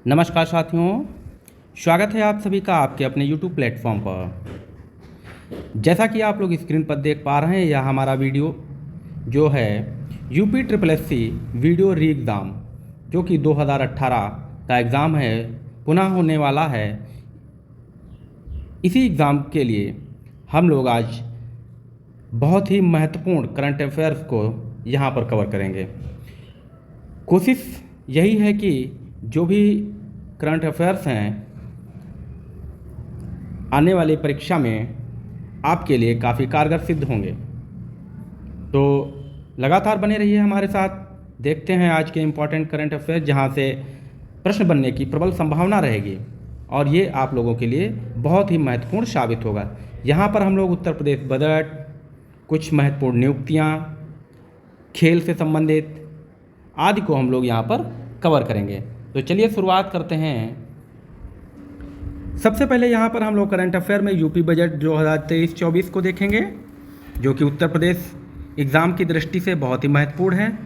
नमस्कार साथियों, स्वागत है आप सभी का आपके अपने YouTube प्लेटफॉर्म पर। जैसा कि आप लोग स्क्रीन पर देख पा रहे हैं, यह हमारा वीडियो जो है UP triple S C video re exam जो कि 2018 का एग्ज़ाम है, पुनः होने वाला है। इसी एग्ज़ाम के लिए हम लोग आज बहुत ही महत्वपूर्ण करंट अफेयर्स को यहाँ पर कवर करेंगे। कोशिश यही है कि जो भी करंट अफेयर्स हैं आने वाली परीक्षा में आपके लिए काफ़ी कारगर सिद्ध होंगे। तो लगातार बने रहिए हमारे साथ। देखते हैं आज के इम्पॉर्टेंट करंट अफेयर्स जहां से प्रश्न बनने की प्रबल संभावना रहेगी और ये आप लोगों के लिए बहुत ही महत्वपूर्ण साबित होगा। यहाँ पर हम लोग उत्तर प्रदेश बजट, कुछ महत्वपूर्ण नियुक्तियाँ, खेल से संबंधित आदि को हम लोग यहाँ पर कवर करेंगे। तो चलिए शुरुआत करते हैं। सबसे पहले यहाँ पर हम लोग करंट अफेयर में यूपी बजट 2023-24 को देखेंगे, जो कि उत्तर प्रदेश एग्ज़ाम की दृष्टि से बहुत ही महत्वपूर्ण है।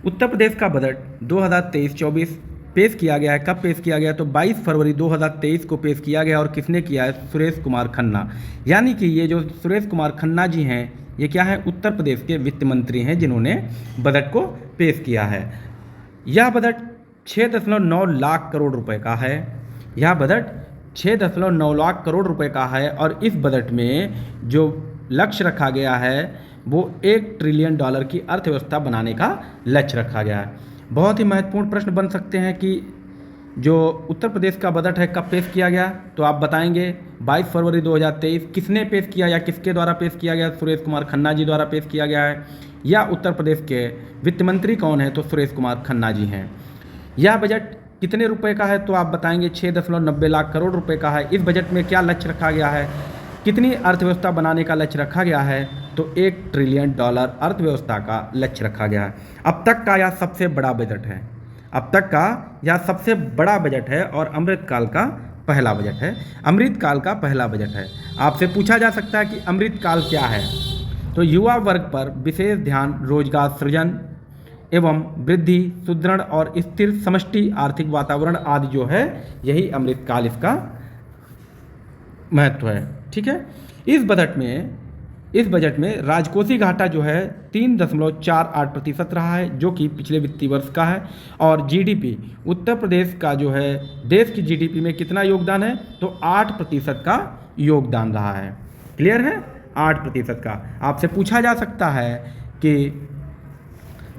उत्तर प्रदेश का बजट 2023-24 पेश किया गया है। कब पेश किया गया? तो 22 फरवरी 2023 को पेश किया गया और किसने किया है? सुरेश कुमार खन्ना। यानी कि ये जो सुरेश कुमार खन्ना जी हैं, ये क्या है? उत्तर प्रदेश के वित्त मंत्री हैं जिन्होंने बजट को पेश किया है। यह बजट 6.9 लाख करोड़ रुपए का है। यह बजट 6.9 लाख करोड़ रुपए का है और इस बजट में जो लक्ष्य रखा गया है वो $1 ट्रिलियन की अर्थव्यवस्था बनाने का लक्ष्य रखा गया है। बहुत ही महत्वपूर्ण प्रश्न बन सकते हैं कि जो उत्तर प्रदेश का बजट है कब पेश किया गया? तो आप बताएंगे 22 फरवरी 2023। किसने पेश किया या किसके द्वारा पेश किया गया? सुरेश कुमार खन्ना जी द्वारा पेश किया गया है। या उत्तर प्रदेश के वित्त मंत्री कौन है? तो सुरेश कुमार खन्ना जी हैं। यह बजट कितने रुपए का है? तो आप बताएंगे 6.90 लाख करोड़ रुपए का है। इस बजट में क्या लक्ष्य रखा गया है? कितनी अर्थव्यवस्था बनाने का लक्ष्य रखा गया है? तो $1 ट्रिलियन अर्थव्यवस्था का लक्ष्य रखा गया है। अब तक का यह सबसे बड़ा बजट है। अब तक का यह सबसे बड़ा बजट है और अमृतकाल का पहला बजट है। अमृतकाल का पहला बजट है। आपसे पूछा जा सकता है कि अमृतकाल क्या है? तो युवा वर्ग पर विशेष ध्यान, रोजगार सृजन एवं वृद्धि, सुदृढ़ और स्थिर समष्टि आर्थिक वातावरण आदि जो है, यही अमृतकाल इसका महत्व है। ठीक है। इस बजट में राजकोषीय घाटा जो है 3.48% रहा है, जो कि पिछले वित्तीय वर्ष का है। और जीडीपी, उत्तर प्रदेश का जो है देश की जीडीपी में कितना योगदान है? तो 8% का योगदान रहा है। क्लियर है? 8% का। आपसे पूछा जा सकता है कि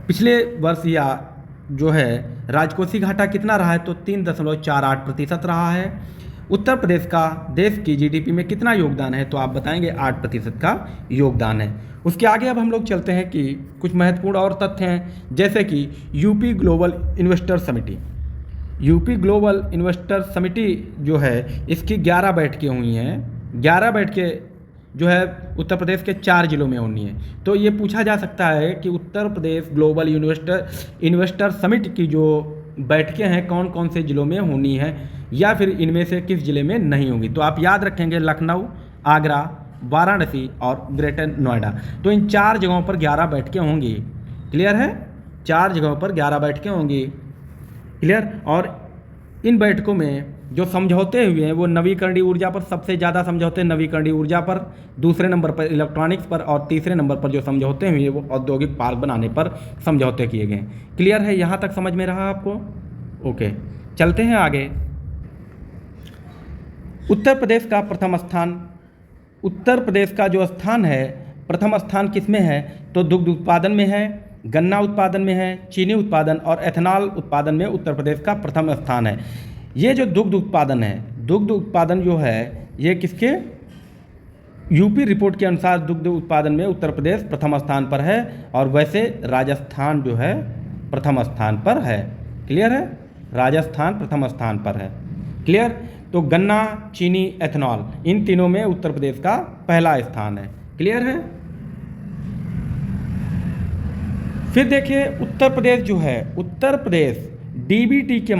पिछले वर्ष या जो है राजकोषीय घाटा कितना रहा है? तो 3.48% रहा है। उत्तर प्रदेश का देश की जीडीपी में कितना योगदान है? तो आप बताएंगे 8% का योगदान है। उसके आगे अब हम लोग चलते हैं कि कुछ महत्वपूर्ण और तथ्य हैं, जैसे कि यूपी ग्लोबल इन्वेस्टर समिति। यूपी ग्लोबल इन्वेस्टर समिति जो है इसकी 11 बैठकें हुई हैं। 11 बैठकें जो है उत्तर प्रदेश के 4 जिलों में होनी है। तो ये पूछा जा सकता है कि Uttar Pradesh global investor summit की जो बैठकें हैं कौन कौन से जिलों में होनी है या फिर इनमें से किस जिले में नहीं होंगी? तो आप याद रखेंगे लखनऊ, आगरा, वाराणसी और ग्रेटर नोएडा। तो इन 4 जगहों पर 11 बैठकें होंगी। क्लियर है? 4 जगहों पर 11 बैठकें होंगी। क्लियर? और इन बैठकों में जो समझौते हुए हैं वो नवीकरणीय ऊर्जा पर, सबसे ज़्यादा समझौते नवीकरणीय ऊर्जा पर, दूसरे नंबर पर इलेक्ट्रॉनिक्स पर और तीसरे नंबर पर जो समझौते हुए वो औद्योगिक पार्क बनाने पर समझौते किए गए। क्लियर है? यहाँ तक समझ में रहा आपको? ओके, चलते हैं आगे। उत्तर प्रदेश का प्रथम स्थान, उत्तर प्रदेश का जो स्थान है प्रथम स्थान किस में है? तो दुग्ध उत्पादन में है, गन्ना उत्पादन में है, चीनी उत्पादन और एथेनॉल उत्पादन में उत्तर प्रदेश का प्रथम स्थान है। ये जो दुग्ध उत्पादन है, दुग्ध उत्पादन जो है ये किसके? यूपी रिपोर्ट के अनुसार दुग्ध उत्पादन में उत्तर प्रदेश प्रथम स्थान पर है और वैसे राजस्थान जो है प्रथम स्थान पर है। क्लियर है? राजस्थान प्रथम स्थान पर है। क्लियर? तो गन्ना, चीनी, एथेनॉल, इन तीनों में उत्तर प्रदेश का पहला स्थान है। क्लियर है? फिर देखिए उत्तर प्रदेश जो है, उत्तर प्रदेश डीबीटी के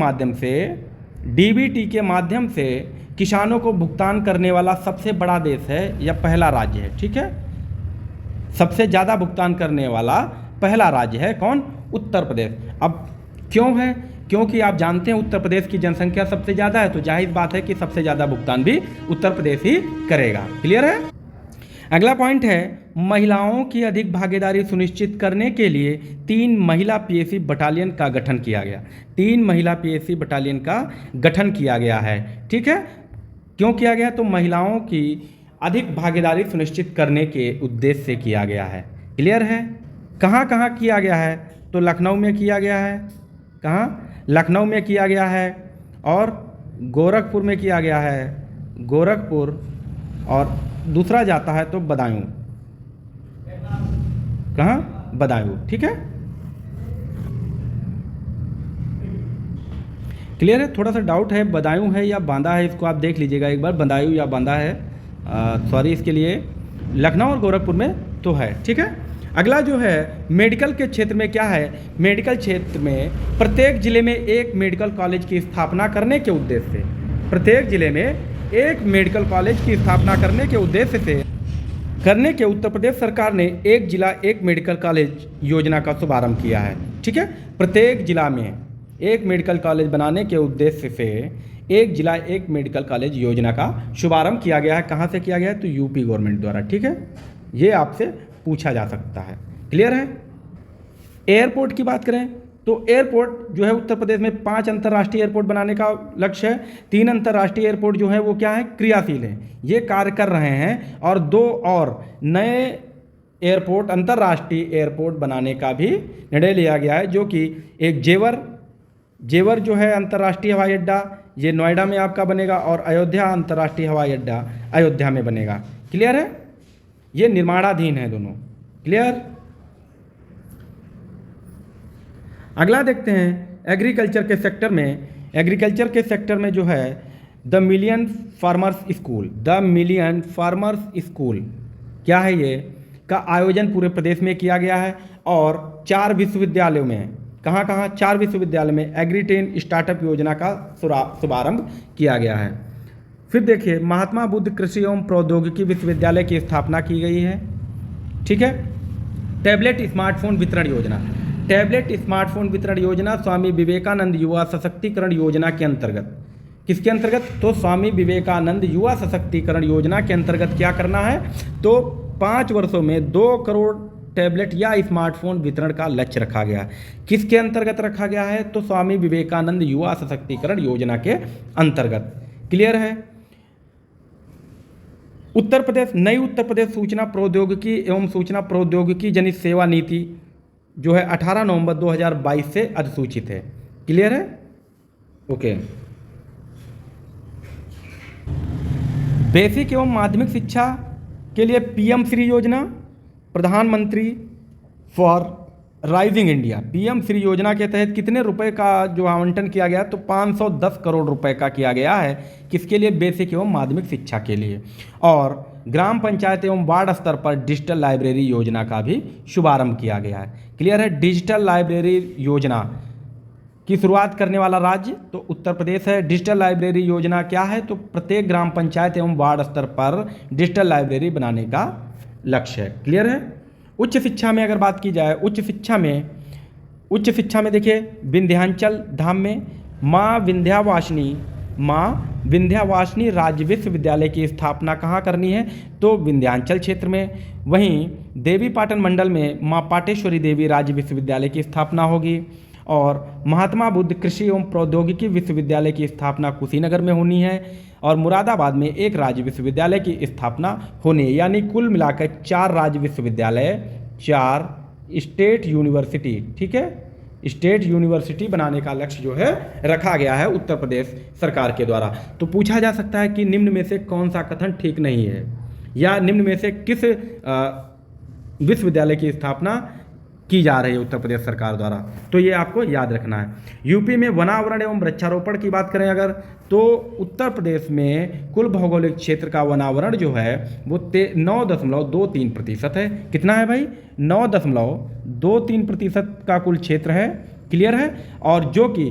माध्यम से किसानों को भुगतान करने वाला सबसे बड़ा देश है या पहला राज्य है। ठीक है? सबसे ज़्यादा भुगतान करने वाला पहला राज्य है कौन? उत्तर प्रदेश। अब क्यों है? क्योंकि आप जानते हैं उत्तर प्रदेश की जनसंख्या सबसे ज़्यादा है, तो जाहिर बात है कि सबसे ज़्यादा भुगतान भी उत्तर प्रदेश ही करेगा। क्लियर है। अगला पॉइंट है, महिलाओं की अधिक भागीदारी सुनिश्चित करने के लिए 3 महिला पीएसी बटालियन का गठन किया गया। 3 महिला पीएसी बटालियन का गठन किया गया है। ठीक है, क्यों किया गया? तो महिलाओं की अधिक भागीदारी सुनिश्चित करने के उद्देश्य से किया गया है। क्लियर है। कहाँ कहाँ किया गया है? तो लखनऊ में किया गया है। कहाँ? लखनऊ में किया गया है और गोरखपुर में किया गया है। गोरखपुर, और दूसरा जाता है तो बदायूं। कहाँ? बदायूं। ठीक है, क्लियर है। थोड़ा सा डाउट है बदायूं है या बांदा है, इसको आप देख लीजिएगा एक बार, बदायूं या बांदा है। सॉरी इसके लिए। लखनऊ और गोरखपुर में तो है। ठीक है। अगला जो है मेडिकल के क्षेत्र में क्या है, मेडिकल क्षेत्र में प्रत्येक जिले में एक मेडिकल कॉलेज की स्थापना करने के उद्देश्य से, प्रत्येक जिले में एक मेडिकल कॉलेज की स्थापना करने के उद्देश्य से करने के उत्तर प्रदेश सरकार ने एक जिला एक मेडिकल कॉलेज योजना का शुभारंभ किया है। ठीक है, प्रत्येक जिला में एक मेडिकल कॉलेज बनाने के उद्देश्य से एक जिला एक मेडिकल कॉलेज योजना का शुभारंभ किया गया है। कहाँ से किया गया है? तो यूपी गवर्नमेंट द्वारा। ठीक है, ये आपसे पूछा जा सकता है। क्लियर है। एयरपोर्ट की बात करें तो एयरपोर्ट जो है उत्तर प्रदेश में 5 अंतर्राष्ट्रीय एयरपोर्ट बनाने का लक्ष्य है। 3 अंतर्राष्ट्रीय एयरपोर्ट जो है वो क्या है? क्रियाशील हैं, ये कार्य कर रहे हैं। और 2 और नए एयरपोर्ट, अंतर्राष्ट्रीय एयरपोर्ट बनाने का भी निर्णय लिया गया है, जो कि एक जेवर जो है अंतर्राष्ट्रीय हवाई अड्डा, ये नोएडा में आपका बनेगा, और अयोध्या अंतर्राष्ट्रीय हवाई अड्डा अयोध्या में बनेगा। क्लियर है। ये निर्माणाधीन है दोनों। क्लियर। अगला देखते हैं एग्रीकल्चर के सेक्टर में। एग्रीकल्चर के सेक्टर में जो है the million farmers school, the million farmers school क्या है ये, का आयोजन पूरे प्रदेश में किया गया है। और 4 विश्वविद्यालयों में, कहाँ कहाँ? 4 विश्वविद्यालय में एग्रीटेन स्टार्टअप योजना का शुभारंभ किया गया है। फिर देखिए महात्मा बुद्ध कृषि एवं प्रौद्योगिकी विश्वविद्यालय की स्थापना की गई है। ठीक है। टैबलेट स्मार्टफोन वितरण योजना, टैबलेट स्मार्टफोन वितरण योजना स्वामी विवेकानंद युवा सशक्तिकरण योजना के अंतर्गत, किसके अंतर्गत? तो स्वामी विवेकानंद युवा सशक्तिकरण योजना के अंतर्गत क्या करना है? तो 5 वर्षों में 2 करोड़ टैबलेट या स्मार्टफोन वितरण का लक्ष्य रखा गया है। किसके अंतर्गत रखा गया है? तो स्वामी विवेकानंद युवा सशक्तिकरण योजना के अंतर्गत। क्लियर है। उत्तर प्रदेश, नई उत्तर प्रदेश सूचना प्रौद्योगिकी एवं सूचना प्रौद्योगिकी जनित सेवा नीति जो है 18 नवंबर 2022 से अधिसूचित है। क्लियर है। ओके। बेसिक एवं माध्यमिक शिक्षा के लिए पीएम श्री योजना, प्रधानमंत्री for rising India, PM Shri योजना के तहत कितने रुपए का जो आवंटन किया गया? तो 510 करोड़ रुपए का किया गया है। किसके लिए? बेसिक एवं माध्यमिक शिक्षा के लिए। और ग्राम पंचायत एवं वार्ड स्तर पर डिजिटल लाइब्रेरी योजना का भी शुभारंभ किया गया है। क्लियर है। डिजिटल लाइब्रेरी योजना की शुरुआत करने वाला राज्य तो उत्तर प्रदेश है। डिजिटल लाइब्रेरी योजना क्या है? तो प्रत्येक ग्राम पंचायत एवं वार्ड स्तर पर डिजिटल लाइब्रेरी बनाने का लक्ष्य है। क्लियर है। उच्च शिक्षा में अगर बात की जाए, उच्च शिक्षा में देखिए विंध्याचल धाम में माँ विंध्यावासिनी राज्य विश्वविद्यालय की स्थापना कहाँ करनी है? तो विंध्याचल क्षेत्र में। वहीं देवी पाटन मंडल में माँ पाटेश्वरी देवी राज्य विश्वविद्यालय की स्थापना होगी। और महात्मा बुद्ध कृषि एवं प्रौद्योगिकी विश्वविद्यालय की स्थापना कुशीनगर में होनी है। और मुरादाबाद में एक राज्य विश्वविद्यालय की स्थापना होनी है। यानी कुल मिलाकर 4 राज्य विश्वविद्यालय, 4 स्टेट यूनिवर्सिटी, ठीक है, स्टेट यूनिवर्सिटी बनाने का लक्ष्य जो है रखा गया है उत्तर प्रदेश सरकार के द्वारा। तो पूछा जा सकता है कि निम्न में से कौन सा कथन ठीक नहीं है, या निम्न में से किस विश्वविद्यालय की स्थापना की जा रही है उत्तर प्रदेश सरकार द्वारा? तो ये आपको याद रखना है। यूपी में वनावरण एवं वृक्षारोपण की बात करें अगर, तो उत्तर प्रदेश में कुल भौगोलिक क्षेत्र का वनावरण जो है वो 9.23% है। कितना है भाई? 9.23% का कुल क्षेत्र है। क्लियर है। और जो कि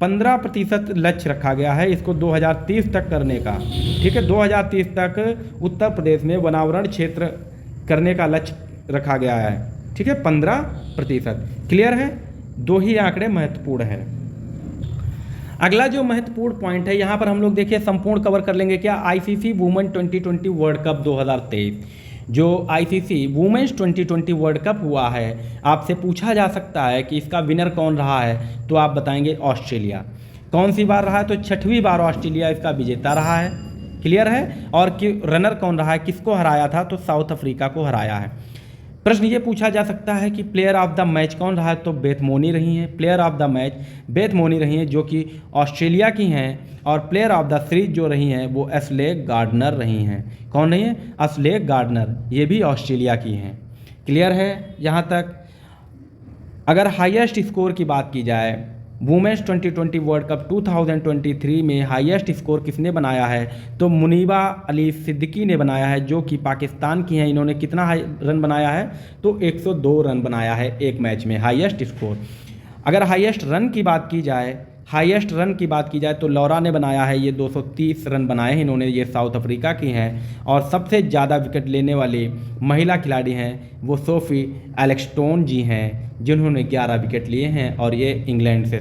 15% लक्ष्य रखा गया है इसको 2030 तक करने का। ठीक है, 2030 तक उत्तर प्रदेश में वनावरण क्षेत्र करने का लक्ष्य रखा गया है। ठीक है, 15%। क्लियर है। 2 ही आंकड़े महत्वपूर्ण है। अगला जो महत्वपूर्ण पॉइंट है यहाँ पर हम लोग देखिए संपूर्ण कवर कर लेंगे क्या, आईसीसी वुमेन 2020 वर्ल्ड कप 2023। जो आईसीसी वुमेन्स 2020 वर्ल्ड कप हुआ है, आपसे पूछा जा सकता है कि इसका विनर कौन रहा है, तो आप बताएंगे ऑस्ट्रेलिया। कौन सी बार रहा है, तो 6वीं बार ऑस्ट्रेलिया इसका विजेता रहा है। क्लियर है। और कि रनर कौन रहा है, किसको हराया था, तो साउथ अफ्रीका को हराया है। प्रश्न ये पूछा जा सकता है कि प्लेयर ऑफ द मैच कौन रहा है, तो बेथ मोनी रही हैं। Player of the match Beth Moni रही हैं, जो कि ऑस्ट्रेलिया की हैं। और प्लेयर ऑफ द सीरीज जो रही हैं वो एशले गार्डनर रही हैं। कौन रही हैं, एशले गार्डनर, ये भी ऑस्ट्रेलिया की हैं। क्लियर है यहाँ तक। अगर हाईएस्ट स्कोर की बात की जाए, वुमेन्स 2020 वर्ल्ड कप 2023 में हाईएस्ट स्कोर किसने बनाया है, तो मुनीबा अली सिद्दीकी ने बनाया है, जो कि पाकिस्तान की हैं। इन्होंने कितना रन बनाया है, तो 102 रन बनाया है एक मैच में, हाईएस्ट स्कोर। अगर हाईएस्ट रन की बात की जाए तो लॉरा ने बनाया है, ये 230 रन बनाए हैं इन्होंने, ये साउथ अफ्रीका की हैं। और सबसे ज़्यादा विकेट लेने वाली महिला खिलाड़ी हैं वो सोफी एलेक्सटोन जी हैं, जिन्होंने 11 विकेट लिए हैं। और ये इंग्लैंड से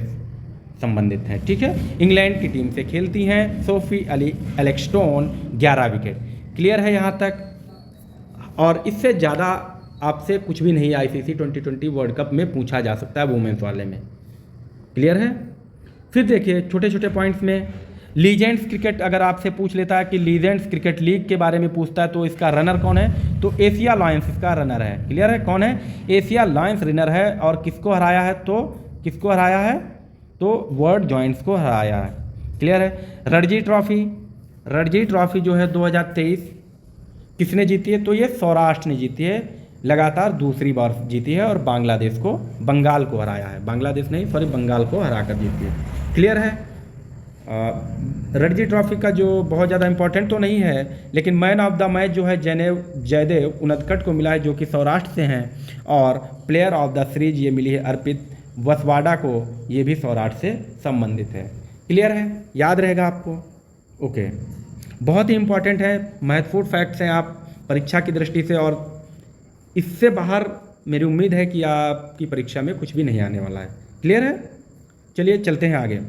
संबंधित हैं। ठीक है, इंग्लैंड की टीम से खेलती हैं सोफी एलेक्सटोन, 11 विकेट। क्लियर है यहाँ तक। और इससे ज़्यादा आपसे कुछ भी नहीं आईसीसी 2020 वर्ल्ड कप में पूछा जा सकता है वुमेन्स वाले में। क्लियर है। फिर देखिए छोटे छोटे पॉइंट्स में लीजेंड्स क्रिकेट अगर आपसे पूछ लेता है कि लीजेंड्स क्रिकेट लीग के बारे में पूछता है, तो इसका रनर कौन है, तो एशिया लायंस इसका रनर है। क्लियर है, कौन है, एशिया लायंस रनर है। और किसको हराया है, तो वर्ल्ड जॉइंट्स को हराया है। क्लियर है। रणजी ट्रॉफी जो है 2023 किसने जीती है, तो ये सौराष्ट्र ने जीती है, लगातार दूसरी बार जीती है। और बंगाल को हराया है, बंगाल को हरा कर जीती है। क्लियर है। रणजी ट्रॉफी का जो बहुत ज़्यादा इंपॉर्टेंट तो नहीं है, लेकिन मैन ऑफ द मैच जो है जयदेव उनदकट को मिला है, जो कि सौराष्ट्र से हैं। और प्लेयर ऑफ द सीरीज ये मिली है अर्पित वसवाड़ा को, ये भी सौराष्ट्र से संबंधित है। क्लियर है, याद रहेगा आपको। ओके, बहुत ही इंपॉर्टेंट है, महत्वपूर्ण फैक्ट्स हैं आप परीक्षा की दृष्टि से। और इससे बाहर मेरी उम्मीद है कि आपकी परीक्षा में कुछ भी नहीं आने वाला है। क्लियर है। चलिए चलते हैं आगे।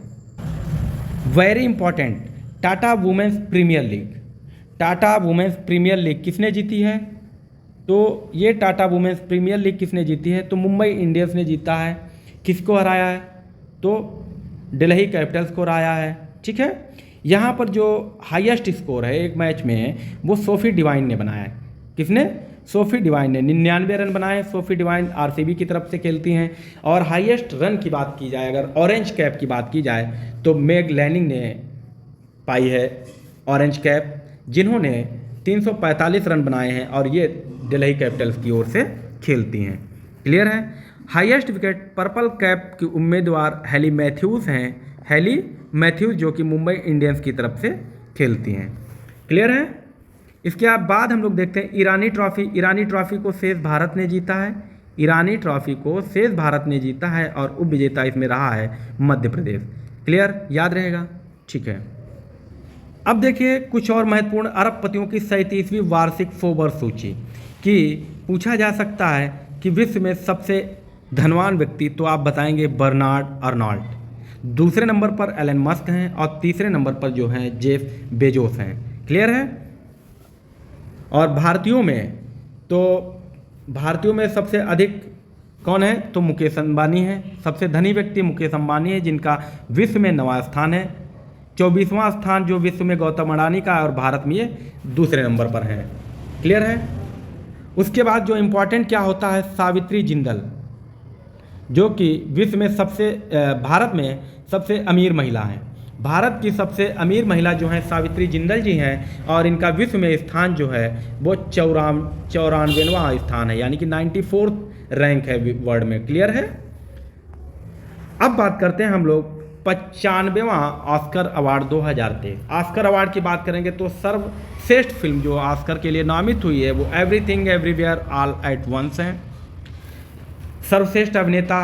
Very important, Tata women's premier league किसने जीती है, तो ये टाटा वुमेन्स प्रीमियर लीग किसने जीती है, तो मुंबई इंडियंस ने जीता है। किसको हराया है, तो दिल्ली कैपिटल्स को हराया है। ठीक है। यहाँ पर जो हाईएस्ट स्कोर है एक मैच में, वो सोफी डिवाइन ने बनाया है। किसने, सोफी डिवाइन ने 99 रन बनाए। सोफी डिवाइन आरसीबी की तरफ से खेलती हैं। और हाईएस्ट रन की बात की जाए, अगर ऑरेंज कैप की बात की जाए, तो मेग लैनिंग ने पाई है ऑरेंज कैप, जिन्होंने 345 रन बनाए हैं। और ये दिल्ली कैपिटल्स की ओर से खेलती हैं। क्लियर है। हाईएस्ट विकेट पर्पल कैप की उम्मीदवार हेली मैथ्यूज़ हैं, जो कि मुंबई इंडियंस की तरफ से खेलती हैं। क्लियर है। इसके बाद हम लोग देखते हैं ईरानी ट्रॉफी को शेष भारत ने जीता है। और उपविजेता इसमें रहा है मध्य प्रदेश। क्लियर, याद रहेगा। ठीक है। अब देखिए कुछ और महत्वपूर्ण अरबपतियों की 37वीं वार्षिक फोर्ब्स सूची की पूछा जा सकता है कि विश्व में सबसे धनवान व्यक्ति, तो आप बताएंगे बर्नार्ड अर्नॉल्ट। दूसरे नंबर पर एलन मस्क हैं। और तीसरे नंबर पर जो हैं जेफ बेजोस हैं। क्लियर है। और भारतीयों में सबसे अधिक कौन है, तो मुकेश अंबानी है। सबसे धनी व्यक्ति मुकेश अंबानी है, जिनका विश्व में 9वां स्थान है। 24वां स्थान जो विश्व में गौतम अडानी का है, और भारत में ये दूसरे नंबर पर हैं। क्लियर है। उसके बाद जो इम्पोर्टेंट क्या होता है, सावित्री जिंदल, जो कि विश्व में भारत में सबसे अमीर महिला हैं। भारत की सबसे अमीर महिला जो हैं सावित्री जिंदल जी हैं। और इनका विश्व में स्थान जो है वो 94वां स्थान है, यानी कि 94th रैंक है वर्ल्ड में। क्लियर है। अब बात करते हैं हम लोग 95वां ऑस्कर अवार्ड 2023। ऑस्कर अवार्ड की बात करेंगे तो सर्वश्रेष्ठ फिल्म जो ऑस्कर के लिए नामित हुई है वो everything everywhere all at once है। सर्वश्रेष्ठ अभिनेता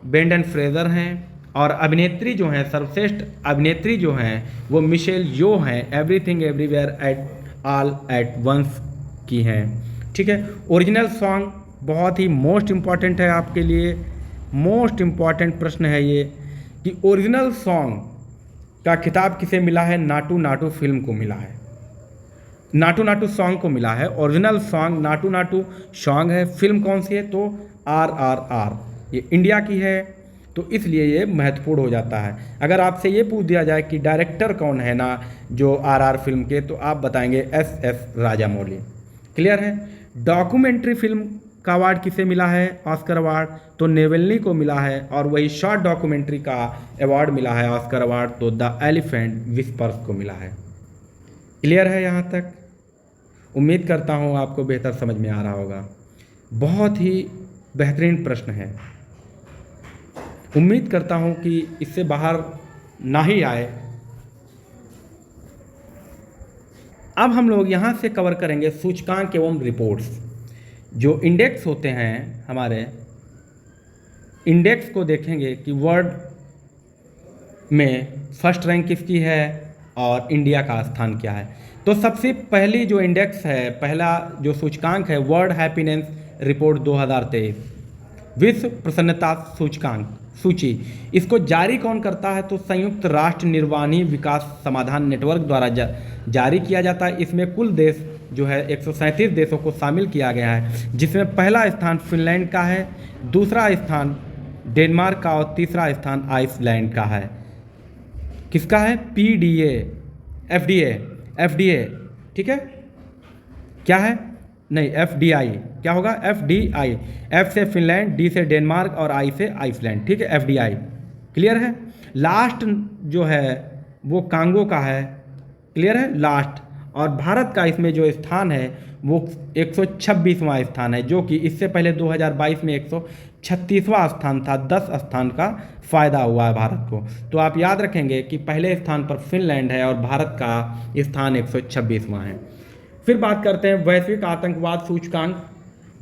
ब्रेंडन फ्रेजर हैं। और अभिनेत्री जो हैं, सर्वश्रेष्ठ अभिनेत्री जो हैं वो मिशेल यो हैं, everything everywhere all at once की हैं। ठीक है। ओरिजिनल सॉन्ग बहुत ही मोस्ट इम्पॉर्टेंट है आपके लिए, मोस्ट इम्पॉर्टेंट प्रश्न है ये कि ओरिजिनल सॉन्ग का खिताब किसे मिला है? नाटू नाटू फिल्म को मिला है, नाटू नाटू सॉन्ग को मिला है। Original song Naatu Naatu song है। फिल्म कौन सी है? तो RRR, ये इंडिया की है, तो इसलिए ये महत्वपूर्ण हो जाता है। अगर आपसे ये पूछ दिया जाए कि डायरेक्टर कौन है ना जो RR फिल्म के, तो आप बताएंगे SS राजामौली। क्लियर है? डॉक्यूमेंट्री फिल्म का अवार्ड किसे मिला है? ऑस्कर अवार्ड तो नेवेल्नी को मिला है। और वही शॉर्ट डॉक्यूमेंट्री का अवार्ड मिला है, ऑस्कर अवार्ड, तो द एलिफेंट विस्पर्स को मिला है। क्लियर है यहाँ तक? उम्मीद करता हूँ आपको बेहतर समझ में आ रहा होगा। बहुत ही बेहतरीन प्रश्न है, उम्मीद करता हूँ कि इससे बाहर ना ही आए। अब हम लोग यहाँ से कवर करेंगे सूचकांक एवं रिपोर्ट्स। जो इंडेक्स होते हैं हमारे, इंडेक्स को देखेंगे कि वर्ल्ड में फर्स्ट रैंक किसकी है और इंडिया का स्थान क्या है। तो सबसे पहली जो इंडेक्स है, पहला जो सूचकांक है, वर्ल्ड हैप्पीनेस रिपोर्ट 2023, विश्व प्रसन्नता सूचकांक सूची। इसको जारी कौन करता है? तो संयुक्त राष्ट्र निर्वाणी विकास समाधान नेटवर्क द्वारा जारी किया जाता है। इसमें कुल देश जो है 137 देशों को शामिल किया गया है, जिसमें पहला स्थान फिनलैंड का है, दूसरा स्थान डेनमार्क का और तीसरा स्थान आइसलैंड का है। किसका है? FDA, ठीक है? क्या है? नहीं, FDI, क्या होगा? FDI, F से फिनलैंड, D से डेनमार्क और I से आइसलैंड, ठीक है? FDI। क्लियर है? लास्ट जो है वो कांगो का है। क्लियर है? लास्ट। और भारत का इसमें जो स्थान है वो 126वां स्थान है, जो कि इससे पहले 2022 में 136वां स्थान था। 10 स्थान का फ़ायदा हुआ है भारत को। तो आप याद रखेंगे कि पहले स्थान पर फिनलैंड है और भारत का स्थान 126वां है। फिर बात करते हैं वैश्विक आतंकवाद सूचकांक।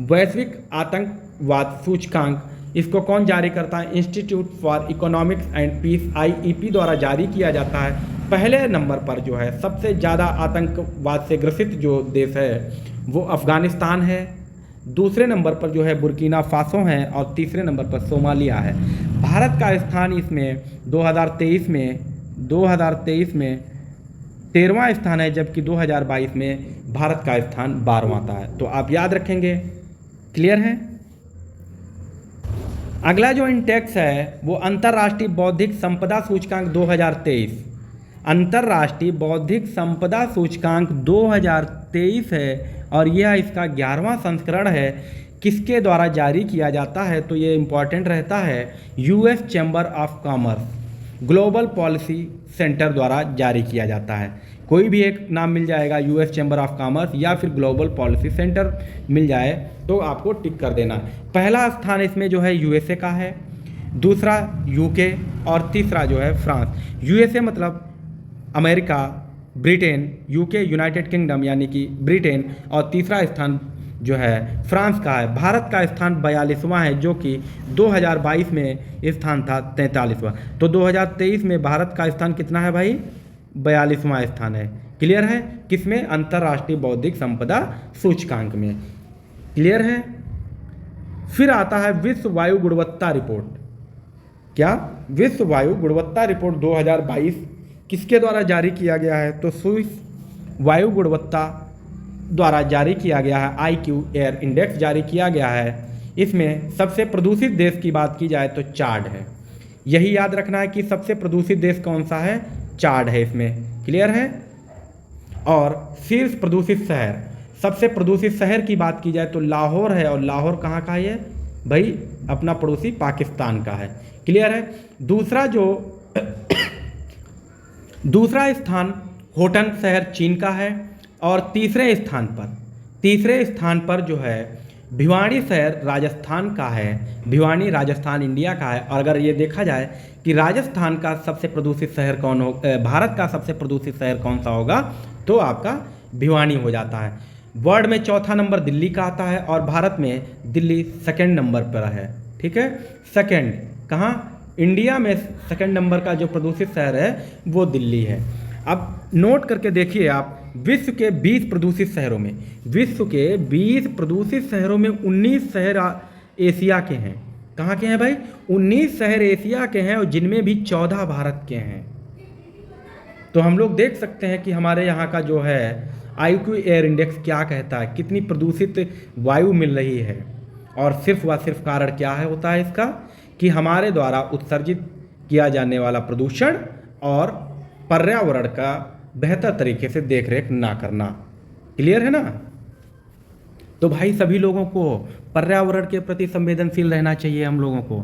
वैश्विक आतंकवाद सूचकांक, इसको कौन जारी करता है? Institute for economics and peace, IEP द्वारा जारी किया जाता है। पहले नंबर पर जो है सबसे ज़्यादा आतंकवाद से ग्रसित जो देश है वो अफ़गानिस्तान है, दूसरे नंबर पर जो है बुर्किना फासो है और तीसरे नंबर पर सोमालिया है। भारत का स्थान इसमें 2023 में 13वां स्थान है, जबकि 2022 में भारत का स्थान 12वां आता है। तो आप याद रखेंगे। क्लियर है? अगला जो इंडेक्स है वो अंतर्राष्ट्रीय बौद्धिक संपदा सूचकांक 2023, अंतर्राष्ट्रीय बौद्धिक संपदा सूचकांक 2023 है और यह इसका 11वां संस्करण है। किसके द्वारा जारी किया जाता है? तो ये इम्पॉर्टेंट रहता है, US chamber of commerce global policy centre द्वारा जारी किया जाता है। कोई भी एक नाम मिल जाएगा, US चैम्बर ऑफ कॉमर्स या फिर ग्लोबल पॉलिसी सेंटर मिल जाए तो आपको टिक कर देना। पहला स्थान इसमें जो है USA का है, दूसरा UK और तीसरा जो है फ्रांस। USA मतलब America, Britain, UK United kingdom यानी कि ब्रिटेन, और तीसरा स्थान जो है फ्रांस का है। भारत का स्थान 42वां है, जो कि 2022 में स्थान था 43वां। तो 2023 में भारत का स्थान कितना है भाई? 42वां स्थान है। क्लियर है? किसमें? अंतर्राष्ट्रीय बौद्धिक संपदा सूचकांक में। क्लियर है? फिर आता है विश्व वायु गुणवत्ता रिपोर्ट। क्या? विश्व वायु गुणवत्ता रिपोर्ट 2022 किसके द्वारा जारी किया गया है? तो स्विस वायु गुणवत्ता द्वारा जारी किया गया है। IQ एयर इंडेक्स जारी किया गया है। इसमें सबसे प्रदूषित देश की बात की जाए तो चाड है। यही याद रखना है कि सबसे प्रदूषित देश कौन सा है? चाड है इसमें। क्लियर है? और शीर्ष प्रदूषित शहर, सबसे प्रदूषित शहर की बात की जाए तो लाहौर है। और लाहौर कहाँ का है? भाई अपना पड़ोसी पाकिस्तान का है। क्लियर है? दूसरा स्थान होटन शहर चीन का है। और तीसरे स्थान पर जो है भिवानी शहर राजस्थान का है। भिवानी राजस्थान इंडिया का है। और अगर ये देखा जाए कि राजस्थान का सबसे प्रदूषित शहर कौन हो, भारत का सबसे प्रदूषित शहर कौन सा होगा, तो आपका भिवानी हो जाता है। वर्ल्ड में चौथा नंबर दिल्ली का आता है और भारत में दिल्ली सेकंड नंबर पर है। ठीक है? सेकंड कहाँ? इंडिया में सेकंड नंबर का जो प्रदूषित शहर है वो दिल्ली है। अब नोट करके देखिए आप, विश्व के 20 प्रदूषित शहरों में 19 शहर एशिया के हैं। कहाँ के हैं भाई? 19 शहर एशिया के हैं और जिनमें भी 14 भारत के हैं। तो हम लोग देख सकते हैं कि हमारे यहाँ का जो है IQ एयर इंडेक्स क्या कहता है, कितनी प्रदूषित वायु मिल रही है। और सिर्फ व सिर्फ कारण क्या है होता है इसका, कि हमारे द्वारा उत्सर्जित किया जाने वाला प्रदूषण और पर्यावरण का बेहतर तरीके से देखरेख ना करना। क्लियर है ना? तो भाई सभी लोगों को पर्यावरण के प्रति संवेदनशील रहना चाहिए। हम लोगों को